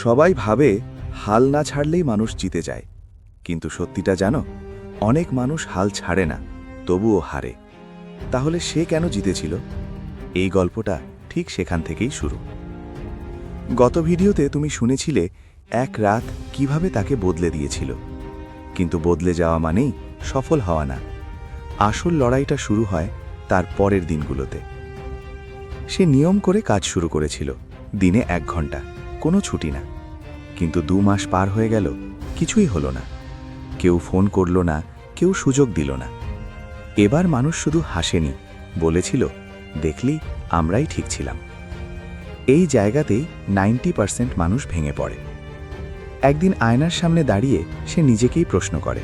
সবাই ভাবে হাল না ছাড়লেই মানুষ জিতে যায়, কিন্তু সত্যিটা জানো, অনেক মানুষ হাল ছাড়ে না, তবুও হারে। তাহলে সে কেন জিতেছিল? এই গল্পটা ঠিক সেখান থেকেই শুরু। গত ভিডিওতে তুমি শুনেছিলে এক রাত কিভাবে তাকে বদলে দিয়েছিল। কিন্তু বদলে যাওয়া মানেই সফল হওয়া না। আসল লড়াইটা শুরু হয় তার পরের দিনগুলোতে। সে নিয়ম করে কাজ শুরু করেছিল, দিনে 1 ঘন্টা, কোনো ছুটি না। কিন্তু 2 মাস পার হয়ে গেল, কিছুই হলো না। কেউ ফোন করল না, কেউ সুযোগ দিল না। এবার মানুষ শুধু হাসেনি, বলেছিল, দেখলি আমরাই ঠিক ছিলাম। এই জায়গাতেই 90% মানুষ ভেঙে পড়ে। একদিন আয়নার সামনে দাঁড়িয়ে সে নিজেকেই প্রশ্ন করে,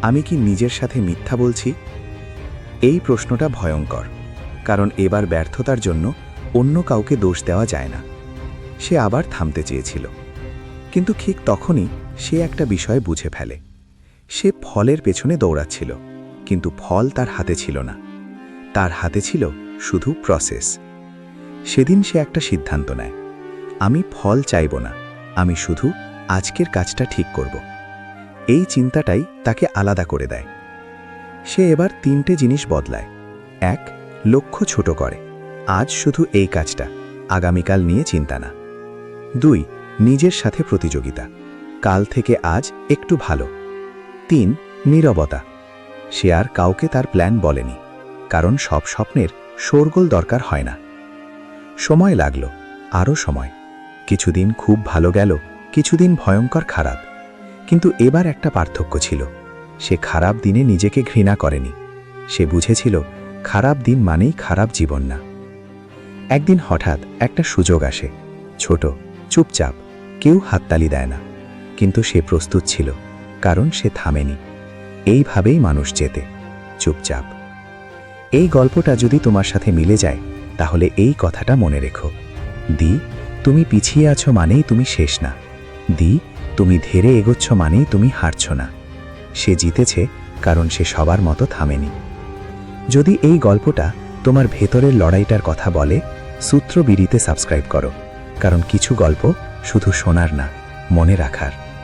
আমি কি নিজের সাথে মিথ্যা বলছি? এই প্রশ্নটা ভয়ঙ্কর, কারণ এবার ব্যর্থতার জন্য অন্য কাউকে দোষ দেওয়া যায় না। সে আবার থামতে চেয়েছিল, কিন্তু ঠিক তখনই সে একটা বিষয় বুঝে ফেলে। সে ফলের পেছনে দৌড়াচ্ছিল, কিন্তু ফল তার হাতে ছিল না। তার হাতে ছিল শুধু প্রসেস। সেদিন সে একটা সিদ্ধান্ত নেয়, আমি ফল চাইব না, আমি শুধু আজকের কাজটা ঠিক করব। এই চিন্তাটাই তাকে আলাদা করে দেয়। সে এবার 3টে জিনিস বদলায়। 1, লক্ষ্য ছোট করে, আজ শুধু এই কাজটা, আগামীকাল নিয়ে চিন্তা না। 2, নিজের সাথে প্রতিযোগিতা, কাল থেকে আজ একটু ভালো। 3, নীরবতা। সে আর কাউকে তার প্ল্যান বলেনি, কারণ সব স্বপ্নের শোরগোল দরকার হয় না। সময় লাগলো, আরও সময়। কিছুদিন খুব ভালো গেল, কিছুদিন ভয়ঙ্কর খারাপ। কিন্তু এবার একটা পার্থক্য ছিল, সে খারাপ দিনে নিজেকে ঘৃণা করেনি। সে বুঝেছিল খারাপ দিন মানেই খারাপ জীবন না। একদিন হঠাৎ একটা সুযোগ আসে, ছোট, চুপচাপ, কেউ হাততালি দেয় না, কিন্তু সে প্রস্তুত ছিল, কারণ সে থামেনি। এইভাবেই মানুষ জেতে, চুপচাপ। এই গল্পটা যদি তোমার সাথে মিলে যায়, তাহলে এই কথাটা মনে রেখো, তুমি পিছিয়ে আছো মানেই তুমি শেষ না। তুমি ধীরে এগোচ্ছ মানেই তুমি হারছ না। সে জিতেছে কারণ সে সবার মতো থামেনি। যদি এই গল্পটা তোমার ভেতরের লড়াইটার কথা বলে, সূত্র বিড়িতে সাবস্ক্রাইব করো, কারণ কিছু গল্প শুধু শোনার না, মনে রাখার।